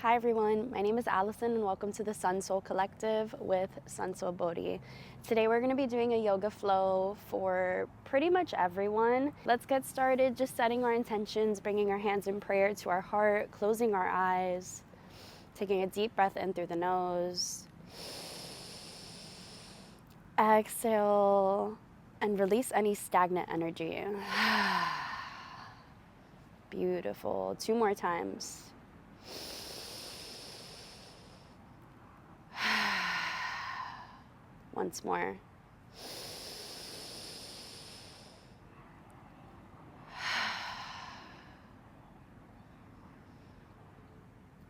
Hi everyone, my name is Allison and welcome to the Sun Soul Collective with Sun Soul Bodhi. Today we're going to be doing a yoga flow for pretty much everyone. Let's get started just setting our intentions, bringing our hands in prayer to our heart, closing our eyes, taking a deep breath in through the nose. Exhale and release any stagnant energy. Beautiful. 2 more times. Once more.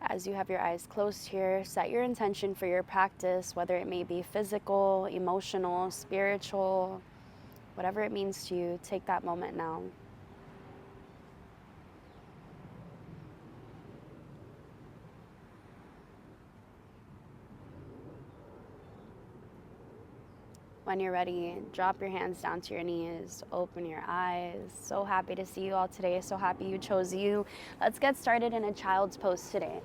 As you have your eyes closed here, set your intention for your practice, whether it may be physical, emotional, spiritual, whatever it means to you. Take that moment now. When you're ready, drop your hands down to your knees, open your eyes. So happy to see you all today. So happy you chose you. Let's get started in a child's pose today.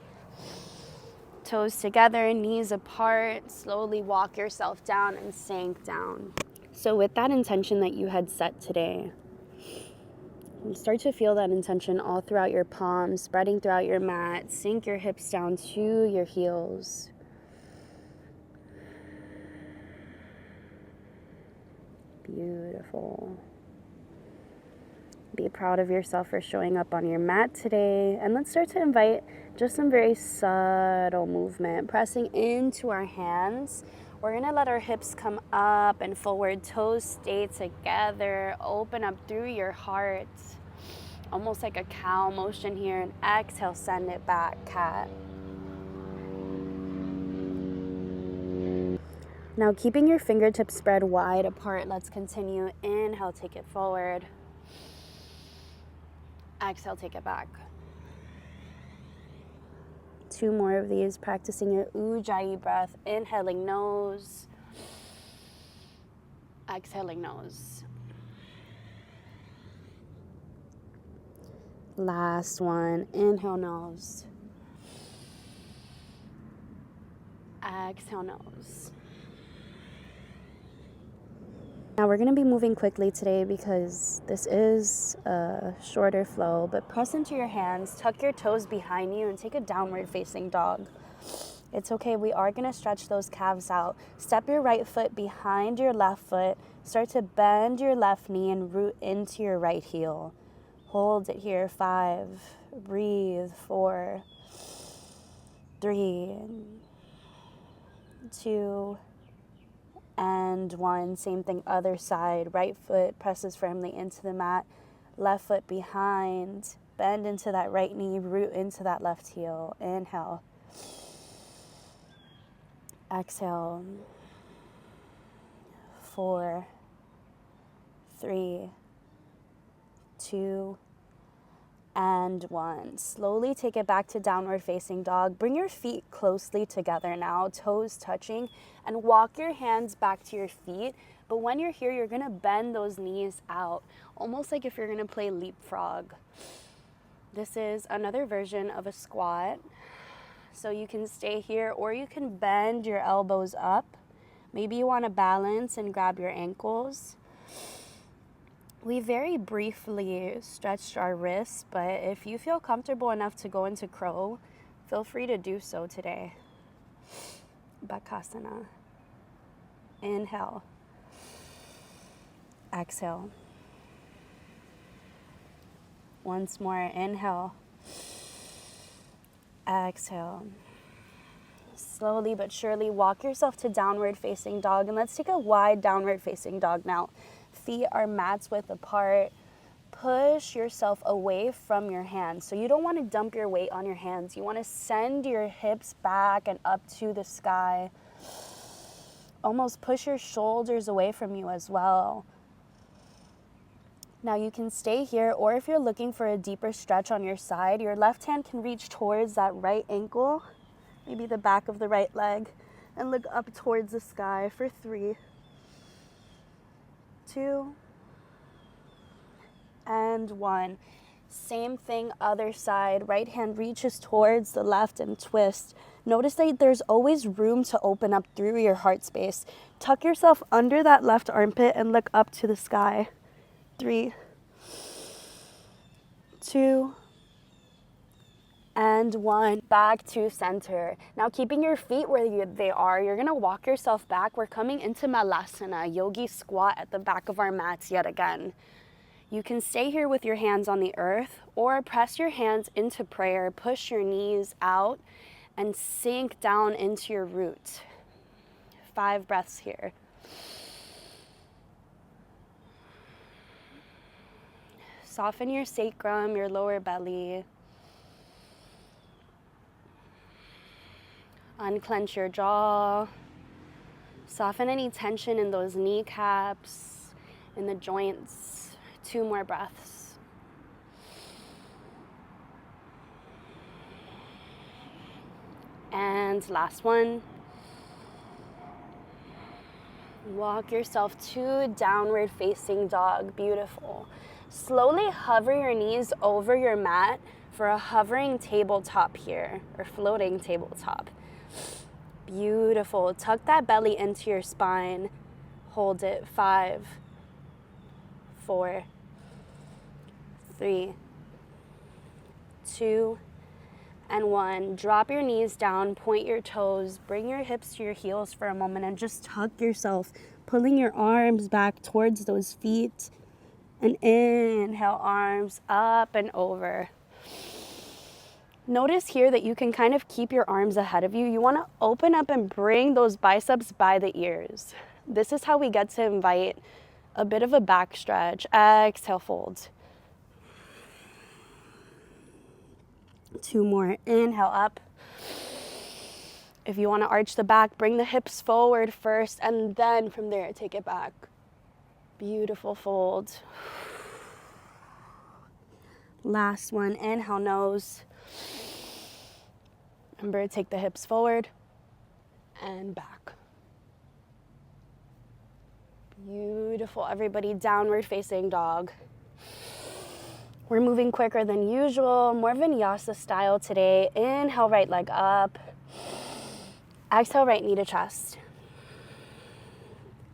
Toes together, knees apart. Slowly walk yourself down and sink down. So with that intention that you had set today, you start to feel that intention all throughout your palms, spreading throughout your mat. Sink your hips down to your heels. Beautiful. Be proud of yourself for showing up on your mat today. And let's start to invite just some very subtle movement, pressing into our hands. We're going to let our hips come up and forward, toes stay together. Open up through your heart, almost like a cow motion here. And exhale, send it back, cat. Now keeping your fingertips spread wide apart, let's continue. Inhale, take it forward. Exhale, take it back. 2 more of these, practicing your Ujjayi breath. Inhaling nose. Exhaling nose. Last one, inhale nose. Exhale nose. Now we're going to be moving quickly today because this is a shorter flow, but press into your hands, tuck your toes behind you and take a downward facing dog. It's okay, we are going to stretch those calves out. Step your right foot behind your left foot, start to bend your left knee and root into your right heel. Hold it here, 5, breathe, 4, 3, 2, and 1. Same thing, other side. Right foot presses firmly into the mat. Left foot behind. Bend into that right knee. Root into that left heel. Inhale. Exhale. 4, 3, 2, and 1. Slowly take it back to downward facing dog. Bring your feet closely together now, toes touching, and walk your hands back to your feet. But when you're here, you're gonna bend those knees out, almost like if you're gonna play leapfrog. This is another version of a squat. So you can stay here or you can bend your elbows up. Maybe you wanna balance and grab your ankles. We very briefly stretched our wrists, but if you feel comfortable enough to go into crow, feel free to do so today. Bakasana. Inhale. Exhale. Once more, inhale. Exhale. Slowly but surely walk yourself to downward facing dog, and let's take a wide downward facing dog now. Feet are mats width apart. Push yourself away from your hands. So you don't want to dump your weight on your hands. You want to send your hips back and up to the sky. Almost push your shoulders away from you as well. Now you can stay here, or if you're looking for a deeper stretch on your side, your left hand can reach towards that right ankle, maybe the back of the right leg, and look up towards the sky for 3, 2, and 1. Same thing, other side. Right hand reaches towards the left and twist. Notice that there's always room to open up through your heart space. Tuck yourself under that left armpit and look up to the sky. 3, 2, and 1. Back to center. Now keeping your feet where they are, you're gonna walk yourself back. We're coming into Malasana, yogi squat at the back of our mats yet again. You can stay here with your hands on the earth or press your hands into prayer, push your knees out and sink down into your root. 5 breaths here. Soften your sacrum, your lower belly. Unclench your jaw. Soften any tension in those kneecaps, in the joints. 2 more breaths. And last one. Walk yourself to downward facing dog. Beautiful. Slowly hover your knees over your mat for a hovering tabletop here, or floating tabletop. Beautiful. Tuck that belly into your spine. Hold it. 5, 4, 3, 2, and 1. Drop your knees down, point your toes, bring your hips to your heels for a moment and just tuck yourself, pulling your arms back towards those feet. And inhale, arms up and over. Notice here that you can kind of keep your arms ahead of you. You want to open up and bring those biceps by the ears. This is how we get to invite a bit of a back stretch. Exhale, fold. 2 more. Inhale, up. If you want to arch the back, bring the hips forward first, and then from there, take it back. Beautiful, fold. Last one. Inhale, nose. Remember, take the hips forward and back. Beautiful, everybody. Downward facing dog. We're moving quicker than usual, more vinyasa style today. Inhale, right leg up. Exhale, right knee to chest.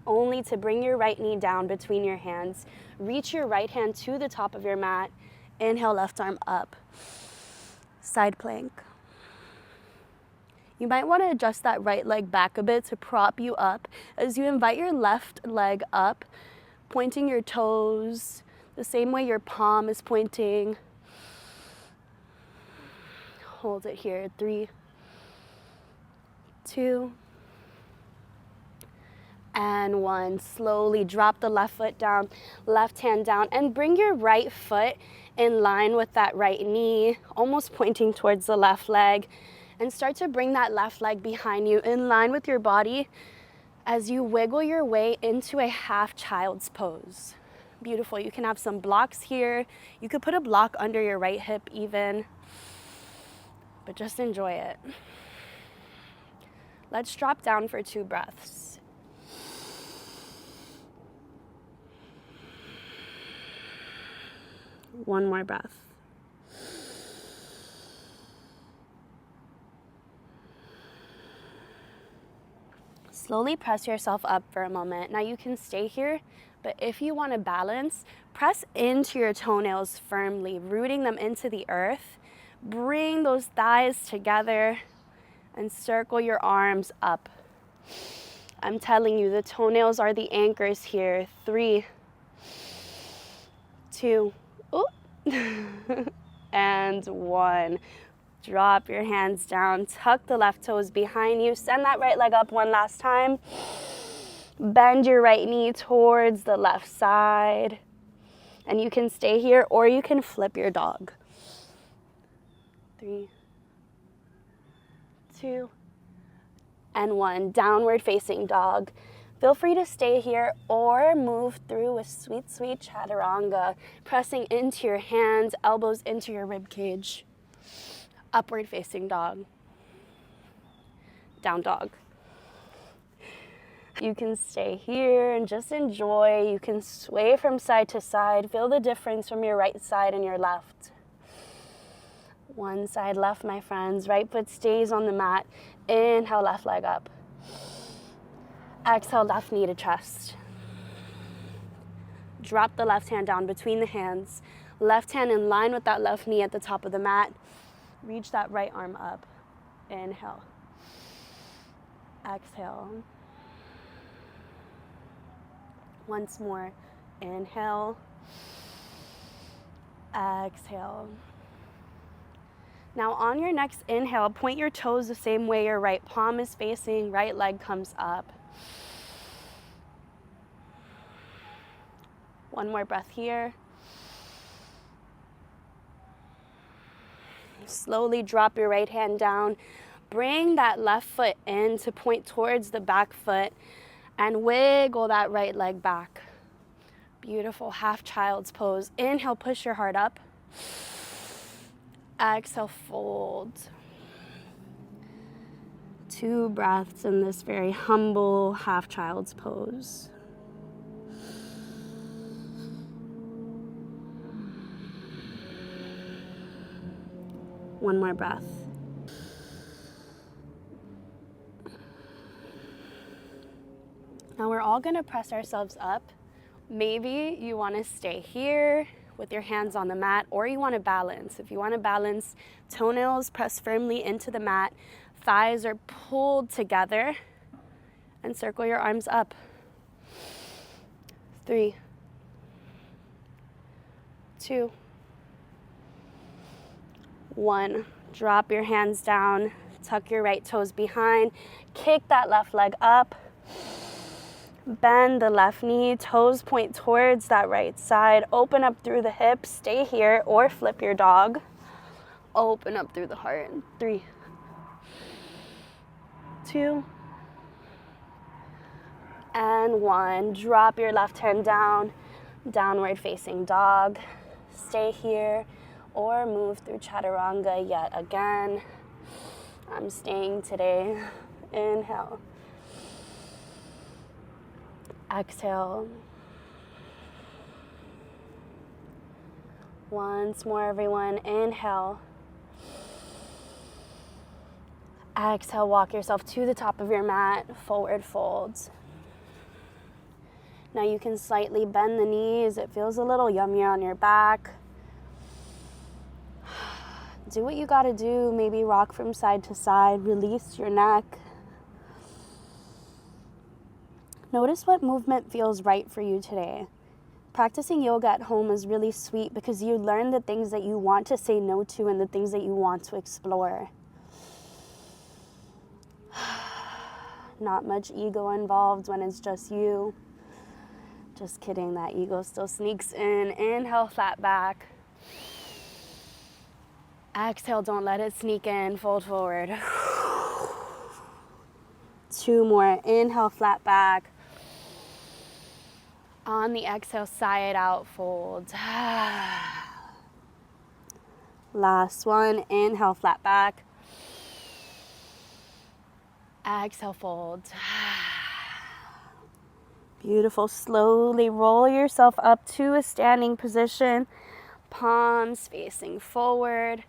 Only to bring your right knee down between your hands. Reach your right hand to the top of your mat. Inhale, left arm up. Side plank. You might want to adjust that right leg back a bit to prop you up as you invite your left leg up, pointing your toes the same way your palm is pointing. Hold it here. 3, 2, and 1. Slowly drop the left foot down, left hand down, and bring your right foot in line with that right knee, almost pointing towards the left leg. And start to bring that left leg behind you in line with your body as you wiggle your way into a half child's pose. Beautiful. You can have some blocks here. You could put a block under your right hip even, but just enjoy it. Let's drop down for 2 breaths. One more breath. Slowly press yourself up for a moment. Now you can stay here, but if you want to balance, press into your toenails firmly, rooting them into the earth. Bring those thighs together and circle your arms up. I'm telling you, the toenails are the anchors here. 3, 2, and 1. Drop your hands down, tuck the left toes behind you, send that right leg up one last time. Bend your right knee towards the left side. And you can stay here or you can flip your dog. 3, 2, and 1. Downward facing dog. Feel free to stay here or move through a sweet, sweet chaturanga, pressing into your hands, elbows into your rib cage. Upward facing dog. Down dog. You can stay here and just enjoy. You can sway from side to side. Feel the difference from your right side and your left. One side left, my friends. Right foot stays on the mat. Inhale, left leg up. Exhale, left knee to chest. Drop the left hand down between the hands. Left hand in line with that left knee at the top of the mat. Reach that right arm up. Inhale. Exhale. Once more. Inhale. Exhale. Now on your next inhale, point your toes the same way your right palm is facing, right leg comes up. One more breath here. Slowly drop your right hand down. Bring that left foot in to point towards the back foot and wiggle that right leg back. Beautiful, half child's pose. Inhale, push your heart up. Exhale, fold. 2 breaths in this very humble half child's pose. One more breath. Now we're all gonna press ourselves up. Maybe you wanna stay here with your hands on the mat, or you wanna balance. If you wanna balance, toenails press firmly into the mat, thighs are pulled together, and circle your arms up. 3, 2, 1. Drop your hands down, tuck your right toes behind, kick that left leg up, bend the left knee, toes point towards that right side, open up through the hips, stay here, or flip your dog. Open up through the heart. 3, 2, and 1. Drop your left hand down, downward facing dog. Stay here or move through chaturanga yet again. I'm staying today. Inhale. Exhale. Once more, everyone. Inhale. Exhale, walk yourself to the top of your mat, forward folds. Now you can slightly bend the knees. It feels a little yummier on your back. Do what you gotta do. Maybe rock from side to side. Release your neck. Notice what movement feels right for you today. Practicing yoga at home is really sweet because you learn the things that you want to say no to and the things that you want to explore. Not much ego involved when it's just you. Just kidding, that ego still sneaks in. Inhale, flat back. Exhale, don't let it sneak in, fold forward. 2 more, inhale, flat back. On the exhale, side out, fold. Last one, inhale, flat back. Exhale, fold. Beautiful, slowly roll yourself up to a standing position. Palms facing forward,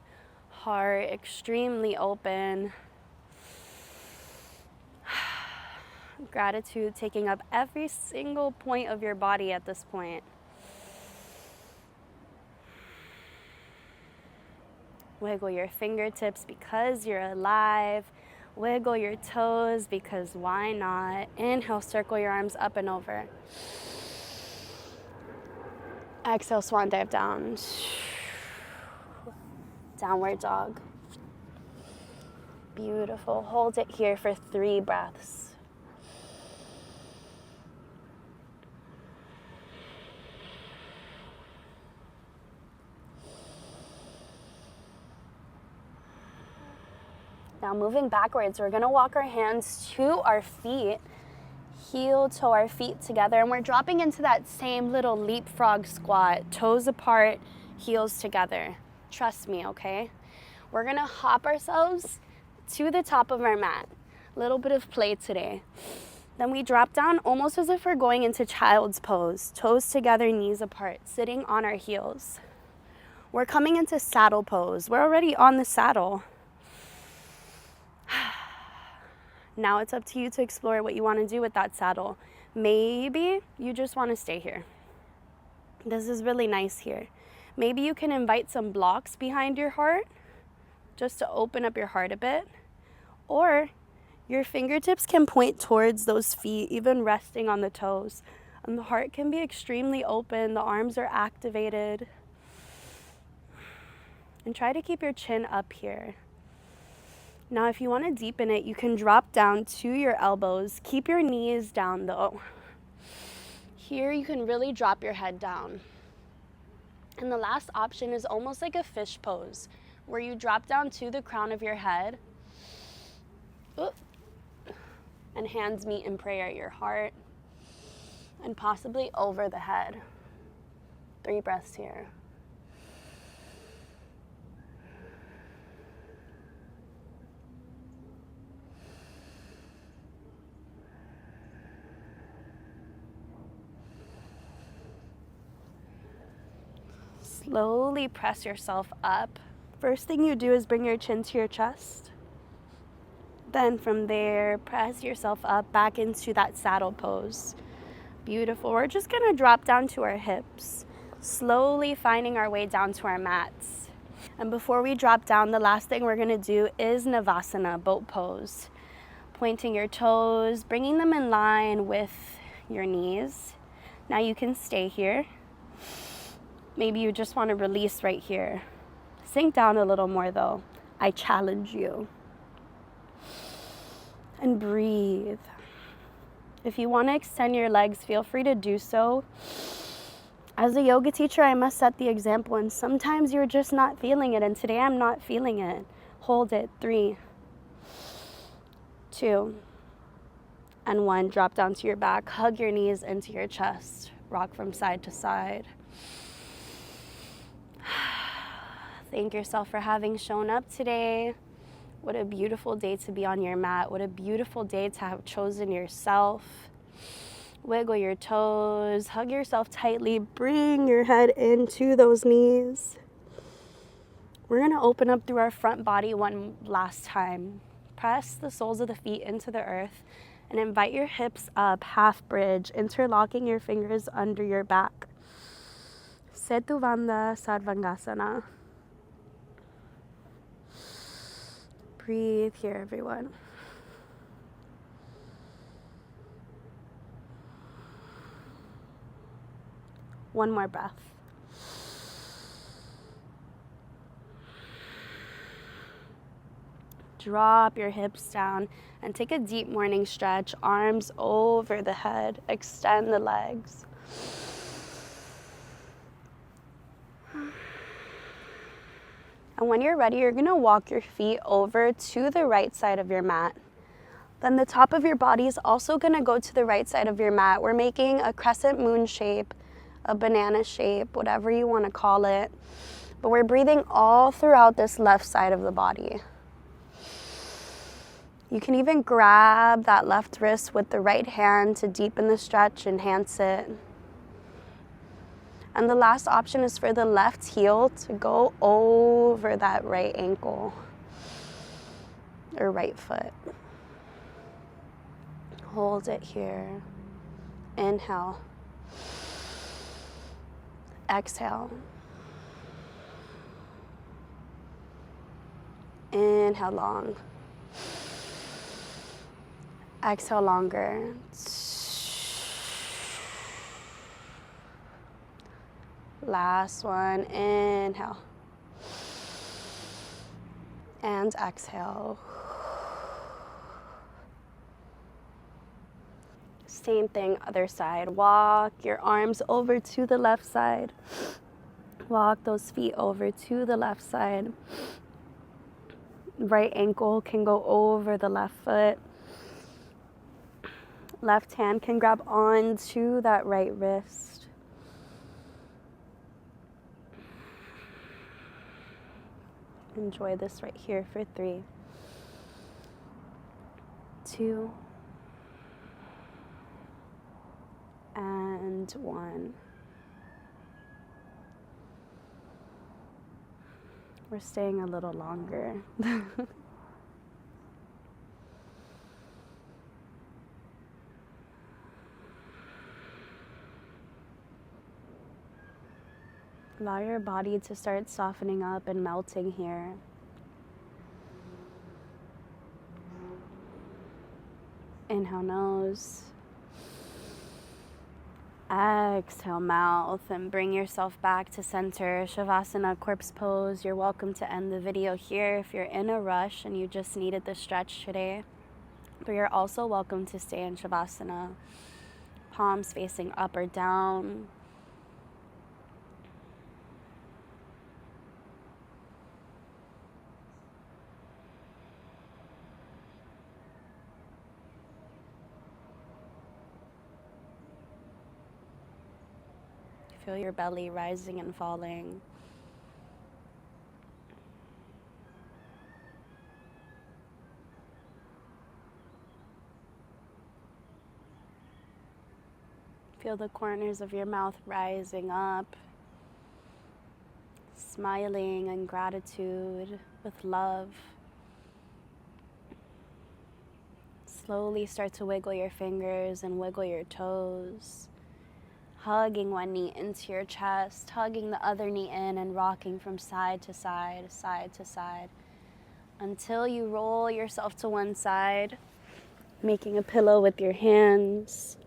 heart extremely open. Gratitude taking up every single point of your body at this point. Wiggle your fingertips because you're alive. Wiggle your toes because why not? Inhale, circle your arms up and over. Exhale, swan dive down. Downward dog. Beautiful. Hold it here for 3 breaths. Now moving backwards, we're gonna walk our hands to our feet, heel toe our feet together, and we're dropping into that same little leapfrog squat, toes apart, heels together. Trust me, okay? We're gonna hop ourselves to the top of our mat. A little bit of play today. Then we drop down almost as if we're going into child's pose, toes together, knees apart, sitting on our heels. We're coming into saddle pose. We're already on the saddle. Now it's up to you to explore what you want to do with that saddle. Maybe you just want to stay here. This is really nice here. Maybe you can invite some blocks behind your heart just to open up your heart a bit. Or your fingertips can point towards those feet, even resting on the toes. And the heart can be extremely open. The arms are activated. And try to keep your chin up here. Now, if you want to deepen it, you can drop down to your elbows. Keep your knees down though. Here you can really drop your head down. And the last option is almost like a fish pose, where you drop down to the crown of your head. And hands meet in prayer at your heart. And possibly over the head. 3 breaths here. Slowly press yourself up. First thing you do is bring your chin to your chest. Then from there, press yourself up back into that saddle pose. Beautiful. We're just going to drop down to our hips, slowly finding our way down to our mats. And before we drop down, the last thing we're going to do is Navasana, boat pose. Pointing your toes, bringing them in line with your knees. Now you can stay here. Maybe you just want to release right here. Sink down a little more though. I challenge you. And breathe. If you want to extend your legs, feel free to do so. As a yoga teacher, I must set the example, and sometimes you're just not feeling it, and today I'm not feeling it. Hold it. 3, 2, and 1. Drop down to your back. Hug your knees into your chest. Rock from side to side. Thank yourself for having shown up today. What a beautiful day to be on your mat. What a beautiful day to have chosen yourself. Wiggle your toes. Hug yourself tightly. Bring your head into those knees. We're going to open up through our front body one last time. Press the soles of the feet into the earth and invite your hips up, half bridge, interlocking your fingers under your back. Setuvanda Sarvangasana. Breathe here, everyone. One more breath. Drop your hips down and take a deep morning stretch. Arms over the head. Extend the legs. And when you're ready, you're going to walk your feet over to the right side of your mat. Then the top of your body is also going to go to the right side of your mat. We're making a crescent moon shape, a banana shape, whatever you want to call it. But we're breathing all throughout this left side of the body. You can even grab that left wrist with the right hand to deepen the stretch, enhance it. And the last option is for the left heel to go over that right ankle or right foot. Hold it here. Inhale. Exhale. Inhale long. Exhale longer. Last one. Inhale. And exhale. Same thing, other side. Walk your arms over to the left side. Walk those feet over to the left side. Right ankle can go over the left foot. Left hand can grab onto that right wrist. Enjoy this right here for 3, 2, and 1. We're staying a little longer. Allow your body to start softening up and melting here. Inhale nose. Exhale mouth, and bring yourself back to center. Savasana, corpse pose. You're welcome to end the video here if you're in a rush and you just needed the stretch today. But you're also welcome to stay in Savasana. Palms facing up or down. Feel your belly rising and falling. Feel the corners of your mouth rising up, smiling in gratitude with love. Slowly start to wiggle your fingers and wiggle your toes. Hugging one knee into your chest, hugging the other knee in and rocking from side to side, side to side, until you roll yourself to one side, making a pillow with your hands.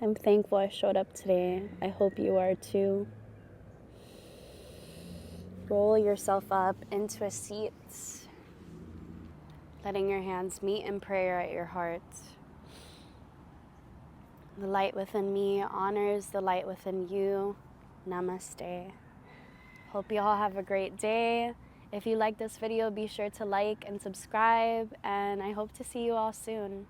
I'm thankful I showed up today. I hope you are too. Roll yourself up into a seat, letting your hands meet in prayer at your heart. The light within me honors the light within you. Namaste. Hope you all have a great day. If you like this video, be sure to like and subscribe, and I hope to see you all soon.